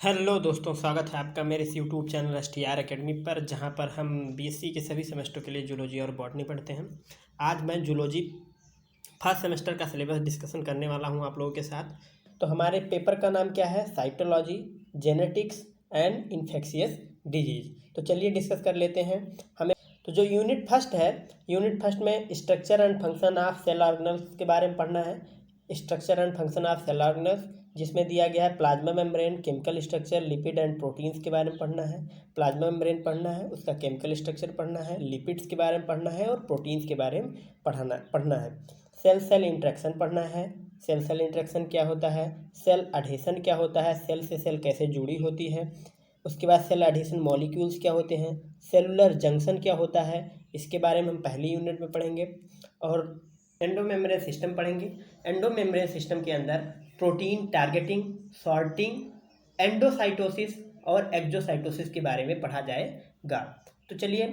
Hello दोस्तों, स्वागत है आपका मेरे इस यूट्यूब चैनल STR एकेडमी पर, जहां पर हम BSc के सभी सेमेस्टर के लिए जूलॉजी और बॉटनी पढ़ते हैं। आज मैं जूलॉजी फर्स्ट सेमेस्टर का सिलेबस डिस्कशन करने वाला हूं आप लोगों के साथ। तो हमारे पेपर का नाम क्या है? Cytology, genetics and infectious disease. तो चलिए डिस्कस कर लेते हैं। हमें तो जो यूनिट फर्स्ट है, यूनिट फर्स्ट में structure and function of cell organelles के बारे में पढ़ना है। Structure and function of cell organelles, जिसमें दिया गया है plasma membrane, chemical structure, lipid and proteins के बारे में पढ़ना है। प्लाज्मा मेम्ब्रेन पढ़ना है, उसका केमिकल स्ट्रक्चर पढ़ना है, लिपिड्स के बारे में पढ़ना है और प्रोटीन्स के बारे में पढ़ना है। सेल सेल इंट्रैक्शन पढ़ना है। सेल सेल इंट्रैक्शन क्या होता है? सेल अडहेशन क्या होता है? सेल से सेल कैसे जुड़ी होती है? उसके बाद सेल अडहेशन मॉलिक्यूल्स क्या होते हैं? सेलुलर जंक्शन क्या होता है? इसके बारे में हम पहली यूनिट में पढ़ेंगे। और एंडोमेम्ब्रेन सिस्टम पढ़ेंगे। एंडोमेम्ब्रेन सिस्टम के अंदर प्रोटीन टारगेटिंग, सॉर्टिंग, एंडोसाइटोसिस और एक्सोसाइटोसिस के बारे में पढ़ा जाएगा। तो चलिए,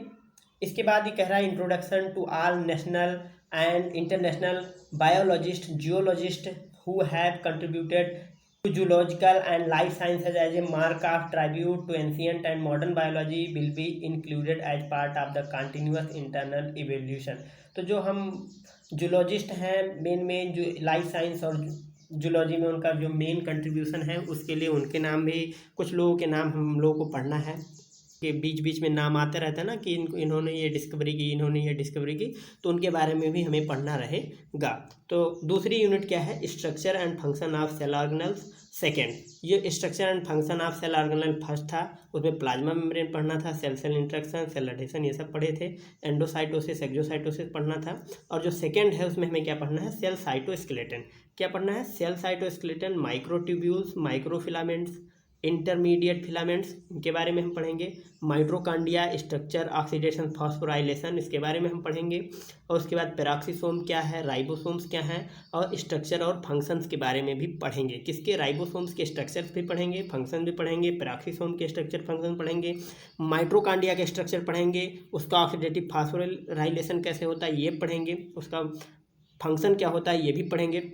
इसके बाद ये कह रहा है introduction to all national and international biologist, geologist who have contributed to zoological and life sciences as a mark of tribute to ancient and modern biology will be included as part of the continuous internal evolution। तो जो हम zoologist हैं, main जो life science और zoology में उनका जो main contribution है, उसके लिए उनके नाम भी, कुछ लोगों के नाम हम लोगों को पढ़ना है। के बीच बीच में नाम आते रहता है ना कि इन्होंने ये डिस्कवरी की, इन्होंने ये डिस्कवरी की, तो उनके बारे में भी हमें पढ़ना रहेगा। तो दूसरी यूनिट क्या है? Structure and function of cell organelles second. ये structure and function of cell organelle first था, उसमें प्लाज्मा मेम्ब्रेन पढ़ना था, cell cell interaction, cell adhesion, ये सब पढ़े थे। एंडोसाइटोसिस, एक्सोसाइटोसिस पढ़ना था। और जो सेकेंड है उसमें हमें क्या पढ़ना है? Cell cytoskeleton. क्या पढ़ना है? Cell cytoskeleton, microtubules, microfilaments, intermediate filaments, इनके बारे में हम पढ़ेंगे। माइटोकॉन्ड्रिया स्ट्रक्चर, ऑक्सीडेशन, फॉस्फोराइलेशन, इसके बारे में हम पढ़ेंगे। और उसके बाद पेरोक्सिसोम क्या है, राइबोसोम्स क्या हैं, और स्ट्रक्चर और फंक्शंस के बारे में भी पढ़ेंगे। किसके? राइबोसोम्स के स्ट्रक्चर्स भी पढ़ेंगे, फंक्शन भी पढ़ेंगे, पेरोक्सिसोम के स्ट्रक्चर फंक्शन पढ़ेंगे, माइटोकॉन्ड्रिया के स्ट्रक्चर पढ़ेंगे, उसका ऑक्सीडेटिव फॉस्फोराइलेशन कैसे होता है ये पढ़ेंगे, उसका फंक्शन क्या होता है ये भी पढ़ेंगे।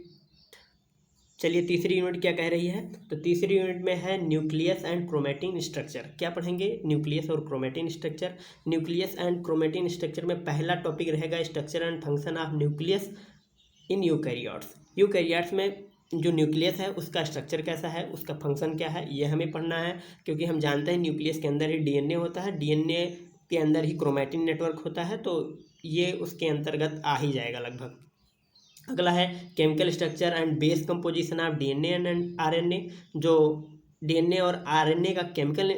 चलिए, तीसरी यूनिट क्या कह रही है? तो तीसरी यूनिट में है न्यूक्लियस एंड क्रोमेटिन स्ट्रक्चर। क्या पढ़ेंगे? न्यूक्लियस और chromatin structure. Nucleus and chromatin structure में पहला टॉपिक रहेगा structure and function of nucleus in eukaryotes. Eukaryotes में जो न्यूक्लियस है उसका स्ट्रक्चर कैसा है, उसका फंक्शन क्या है, ये हमें पढ़ना है। क्योंकि हम जानते हैं न्यूक्लियस के अंदर ही DNA होता है, DNA के अंदर ही क्रोमेटिन नेटवर्क होता है, तो ये उसके अंतर्गत आ ही जाएगा लगभग। अगला है chemical structure and base composition of DNA and RNA। जो DNA और RNA का केमिकल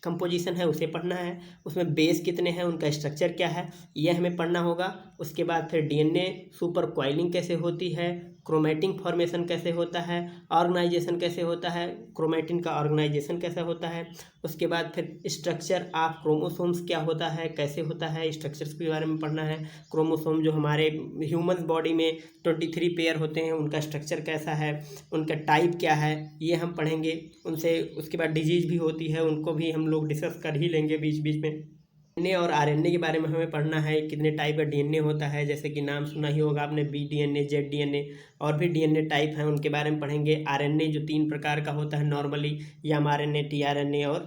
कंपोजिशन है उसे पढ़ना है। उसमें बेस कितने हैं, उनका स्ट्रक्चर क्या है, यह हमें पढ़ना होगा। उसके बाद फिर DNA सुपर क्वाइलिंग कैसे होती है, क्रोमेटिन फॉर्मेशन कैसे होता है, ऑर्गेनाइजेशन कैसे होता है, क्रोमेटिन का ऑर्गेनाइजेशन कैसा होता है। उसके बाद फिर स्ट्रक्चर ऑफ क्रोमोसोम्स क्या होता है, कैसे होता है, स्ट्रक्चर्स के बारे में पढ़ना है। क्रोमोसोम जो हमारे ह्यूमन बॉडी में 23 पेयर होते हैं, उनका स्ट्रक्चर कैसा है, उनका टाइप क्या है, ये हम पढ़ेंगे उनसे। उसके बाद डिजीज भी होती है, उनको भी हम लोग डिस्कस कर ही लेंगे बीच बीच में। DNA और RNA के बारे में हमें पढ़ना है, कितने टाइप का DNA होता है, जैसे कि नाम सुना ही होगा आपने, BDNA, ZDNA, और भी DNA टाइप हैं, उनके बारे में पढ़ेंगे। RNA जो 3 प्रकार का होता है नॉर्मली, mRNA, tRNA और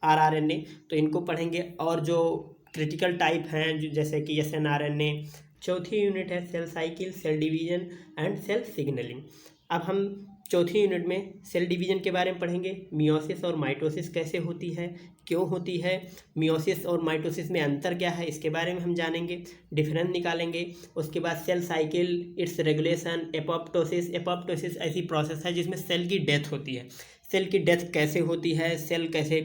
rRNA, तो इनको पढ़ेंगे। और जो क्रिटिकल टाइप हैं जैसे कि snRNA। चौथी यूनिट है cell cycle, cell division and cell signalling. अब हम चौथी यूनिट में सेल डिवीजन के बारे में पढ़ेंगे। मियोसिस और माइटोसिस कैसे होती है, क्यों होती है, मियोसिस और माइटोसिस में अंतर क्या है, इसके बारे में हम जानेंगे, डिफरेंस निकालेंगे। उसके बाद cell cycle, its regulation, apoptosis. Apoptosis ऐसी प्रोसेस है जिसमें सेल की डेथ होती है। सेल की डेथ कैसे होती है, सेल कैसे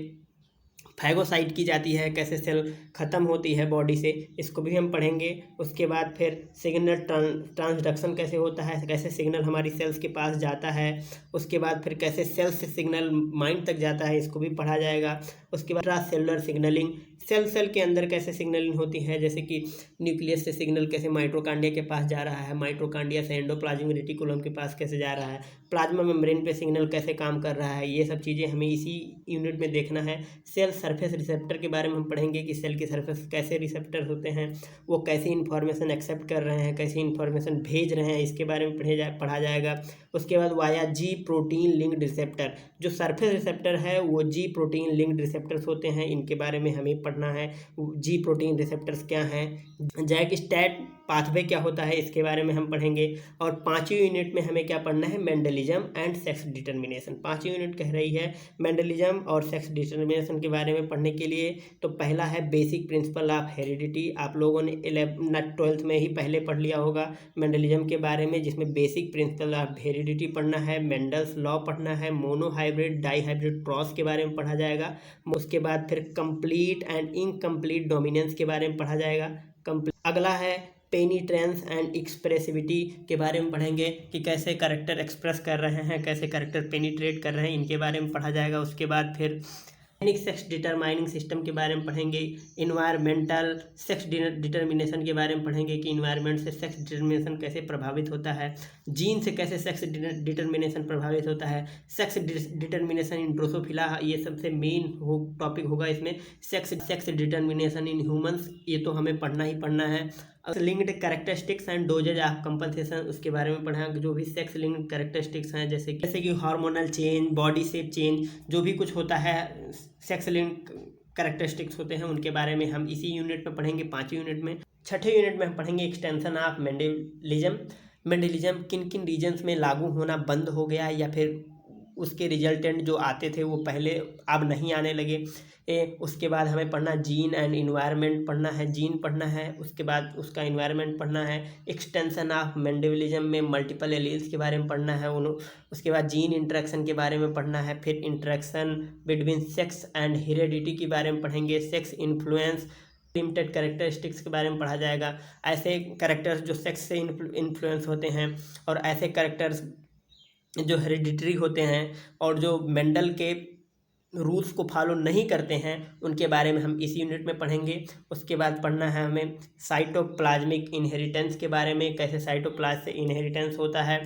फैगोसाइट की जाती है, कैसे सेल ख़त्म होती है बॉडी से, इसको भी हम पढ़ेंगे। उसके बाद फिर सिग्नल ट्रांसडक्शन कैसे होता है, कैसे सिग्नल हमारी सेल्स के पास जाता है। उसके बाद फिर कैसे सेल से सिग्नल माइंड तक जाता है, इसको भी पढ़ा जाएगा। उसके बाद इंट्रासेलुलर सिग्नलिंग, सेल के अंदर कैसे सिग्नलिंग होती है, जैसे कि न्यूक्लियस से सिग्नल कैसे माइटोकॉन्ड्रिया के पास जा रहा है, माइटोकॉन्ड्रिया से एंडोप्लाज्मिक रेटिकुलम के पास कैसे जा रहा है, प्लाज्मा मेम्ब्रेन पे सिग्नल कैसे काम कर रहा है, ये सब चीज़ें हमें इसी यूनिट में देखना है। सेल सरफेस रिसेप्टर के बारे में हम पढ़ेंगे कि सेल की सरफेस कैसे रिसेप्टर होते हैं, वो कैसे इन्फॉर्मेशन एक्सेप्ट कर रहे हैं, कैसे इन्फॉर्मेशन भेज रहे हैं, इसके बारे में पढ़ा जाएगा। उसके बाद वाया जी प्रोटीन लिंक्ड रिसेप्टर, जो सरफेस रिसेप्टर है वो जी प्रोटीन लिंक्ड रिसेप्टर्स होते हैं, इनके बारे में हमें पढ़ना है। जी प्रोटीन रिसेप्टर्स क्या हैं, जैक स्टैट पाथवे क्या होता है, इसके बारे में हम पढ़ेंगे। और 5वीं यूनिट में हमें क्या पढ़ना है, मेंडलिज्म एंड सेक्स डिटर्मिनेशन। 5वीं यूनिट कह रही है मेंडलिज्म और सेक्स डिटर्मिनेशन के बारे में पढ़ने के लिए। तो पहला है बेसिक प्रिंसिपल ऑफ हेरिडिटी, आप लोगों ने 12th में ही पहले पढ़ लिया होगा मेंडलिज्म के बारे में, जिसमें बेसिक प्रिंसिपल ऑफ हेरिडिटी पढ़ना है, मेंडल्स लॉ पढ़ना है, मोनोहाइब्रिड डाईहाइब्रिड क्रॉस के बारे में पढ़ा जाएगा। उसके बाद फिर कंप्लीट एंड इनकम्प्लीट डोमिनेंस के बारे में पढ़ा जाएगा। अगला है पेनिट्रेंस एंड एक्सप्रेसिविटी के बारे में पढ़ेंगे कि कैसे कैरेक्टर एक्सप्रेस कर रहे हैं, कैसे कैरेक्टर पेनिट्रेट कर रहे हैं, इनके बारे में पढ़ा जाएगा। उसके बाद फिर सेक्स डिटरमाइनिंग सिस्टम के बारे में पढ़ेंगे, इन्वायरमेंटल सेक्स डिटर्मिनेशन के बारे में पढ़ेंगे कि इन्वायरमेंट से सेक्स डिटर्मिनेशन कैसे प्रभावित होता है, जीन से कैसे सेक्स डिटर्मिनेशन प्रभावित होता है, सेक्स डिटर्मिनेशन इन ड्रोसोफिला, ये सबसे मेन टॉपिक होगा इसमें। सेक्स डिटर्मिनेशन इन ह्यूमंस, ये तो हमें पढ़ना ही पढ़ना है। Linked characteristics and dosages of compensation, उसके बारे में पढ़ा, जो भी सेक्स लिंक्ड कैरेक्टरिस्टिक्स हैं जैसे कि hormonal change, body shape change, जो भी कुछ होता है सेक्स लिंक्ड कैरेक्टरिस्टिक्स होते हैं, उनके बारे में हम इसी यूनिट में पढ़ेंगे 5वीं यूनिट में। 6ठे यूनिट में हम पढ़ेंगे एक्सटेंशन ऑफ मेंडलिज्म। मेंडलिज्म किन किन रीजन्स में लागू होना बंद हो गया या फिर उसके रिजल्टेंट जो आते थे वो पहले अब नहीं आने लगे। उसके बाद हमें पढ़ना जीन एंड इन्वायरमेंट पढ़ना है, जीन पढ़ना है, उसके बाद उसका इन्वायरमेंट पढ़ना है। एक्सटेंशन ऑफ मेंडलिज्म में मल्टीपल एलील्स के बारे में पढ़ना है, उसके बाद जीन इंटरेक्शन के बारे में पढ़ना है। फिर interaction between sex and heredity के बारे में पढ़ेंगे, सेक्स इन्फ्लुएंस लिमिटेड कैरेक्टरिस्टिक्स के बारे में पढ़ा जाएगा। ऐसे कैरेक्टर्स जो सेक्स से इन्फ्लुएंस होते हैं और ऐसे कैरेक्टर्स जो हेरिडिटरी होते हैं और जो मेंडल के रूल्स को फॉलो नहीं करते हैं, उनके बारे में हम इस यूनिट में पढ़ेंगे। उसके बाद पढ़ना है हमें साइटोप्लाज्मिक इनहेरिटेंस के बारे में, कैसे साइटोप्लाज्म से इनहेरिटेंस होता है।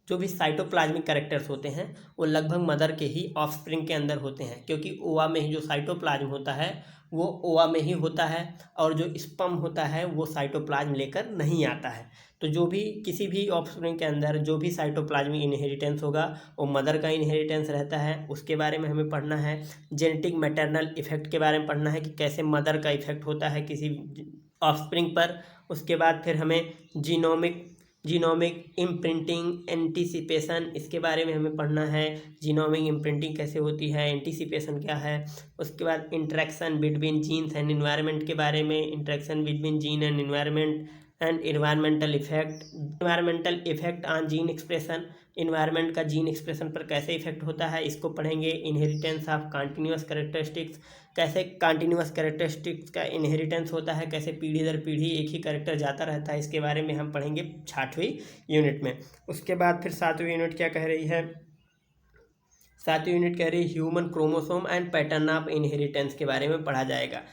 जो भी साइटोप्लाज्मिक कैरेक्टर्स होते हैं वो लगभग मदर के ही ऑफस्प्रिंग के अंदर होते हैं, क्योंकि ओवा में ही जो साइटोप्लाज्म होता है वो ओवा में ही होता है और जो स्पर्म होता है वो साइटोप्लाज्म लेकर नहीं आता है। तो जो भी किसी भी ऑफस्प्रिंग के अंदर जो भी साइटोप्लाज्मिक इनहेरिटेंस होगा वो मदर का इनहेरिटेंस रहता है, उसके बारे में हमें पढ़ना है। जेनेटिक मैटरनल इफेक्ट के बारे में पढ़ना है कि कैसे मदर का इफेक्ट होता है किसी ऑफस्प्रिंग पर। उसके बाद फिर हमें जीनोमिक इम्प्रिंटिंग एंटीसिपेशन, इसके बारे में हमें पढ़ना है। जीनोमिक इम्प्रिंटिंग कैसे होती है, एंटीसिपेशन क्या है। उसके बाद interaction between genes and environment के बारे में, interaction between gene and environment and environmental effect on gene expression, environment का जीन एक्सप्रेशन पर कैसे इफेक्ट होता है, इसको पढ़ेंगे। इनहेरिटेंस ऑफ कंटिन्यूअस कैरेक्टरिस्टिक्स, कैसे कंटिन्यूअस कैरेक्टरिस्टिक्स का इनहेरिटेंस होता है, कैसे पीढ़ी दर पीढ़ी एक ही कैरेक्टर जाता रहता है, इसके बारे में हम पढ़ेंगे 6वीं यूनिट में। उसके बाद फिर 7वीं यूनिट क्या कह रही है, 7वीं यूनिट कह रही है human chromosome and pattern of inheritance के बारे में पढ़ा जाएगा।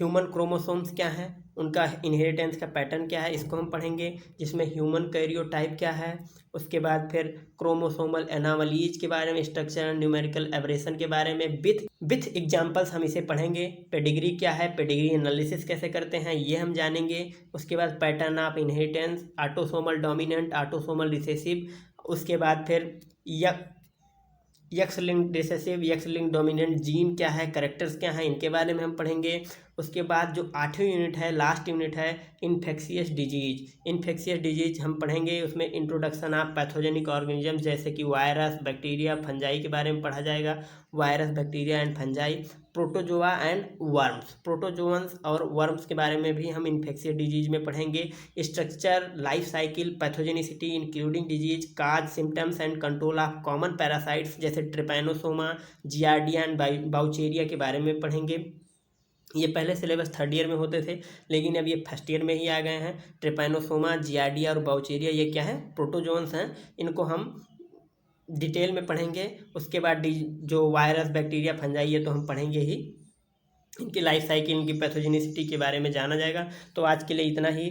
ह्यूमन क्रोमोसोम्स क्या है, उनका इनहेरिटेंस का पैटर्न क्या है, इसको हम पढ़ेंगे, जिसमें ह्यूमन कैरियोटाइप क्या है। उसके बाद फिर क्रोमोसोमल एनामलीज के बारे में, स्ट्रक्चर एंड न्यूमेरिकल एब्रेशन के बारे में विथ एग्जांपल्स हम इसे पढ़ेंगे। पेडिग्री क्या है, पेडिग्री एनालिसिस कैसे करते हैं, ये हम जानेंगे। उसके बाद pattern of inheritance, autosomal dominant, autosomal recessive. उसके बाद फिर x linked recessive, x linked dominant gene क्या है, कैरेक्टर्स क्या हैं, इनके बारे में हम पढ़ेंगे। उसके बाद जो 8वीं यूनिट है, लास्ट यूनिट है, इन्फेक्शियस डिजीज हम पढ़ेंगे। उसमें इंट्रोडक्शन ऑफ पैथोजेनिक ऑर्गेनिज्म जैसे कि वायरस, बैक्टीरिया, फंजाई के बारे में पढ़ा जाएगा। Virus, bacteria and fungi, protozoa and worms, protozoans और वर्म्स के बारे में भी हम इन्फेक्शियस डिजीज में पढ़ेंगे। Structure, life cycle, pathogenicity including disease, cause, symptoms and control of common parasites जैसे ट्रिपैनोसोमा, जियार्डिया एंड बाउचेरिया के बारे में पढ़ेंगे। ये पहले सिलेबस 3rd ईयर में होते थे, लेकिन अब ये 1st ईयर में ही आ गए हैं। ट्रिपैनोसोमा, जियार्डिया और बाउचेरिया ये क्या है, प्रोटोजोन्स हैं, इनको हम डिटेल में पढ़ेंगे। उसके बाद जो वायरस, बैक्टीरिया, फंजाई ये तो हम पढ़ेंगे ही, इनकी लाइफ साइकिल, इनकी पैथोजेनिसिटी के बारे में जाना जाएगा। तो आज के लिए इतना ही।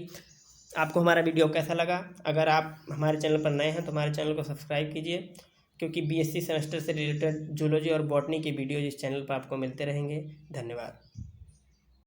आपको हमारा वीडियो कैसा लगा, अगर आप हमारे चैनल पर नए हैं तो हमारे चैनल को सब्सक्राइब कीजिए क्योंकि बीएससी सेमेस्टर से रिलेटेड जूलॉजी और बॉटनी की वीडियोज इस चैनल पर आपको मिलते रहेंगे। धन्यवाद।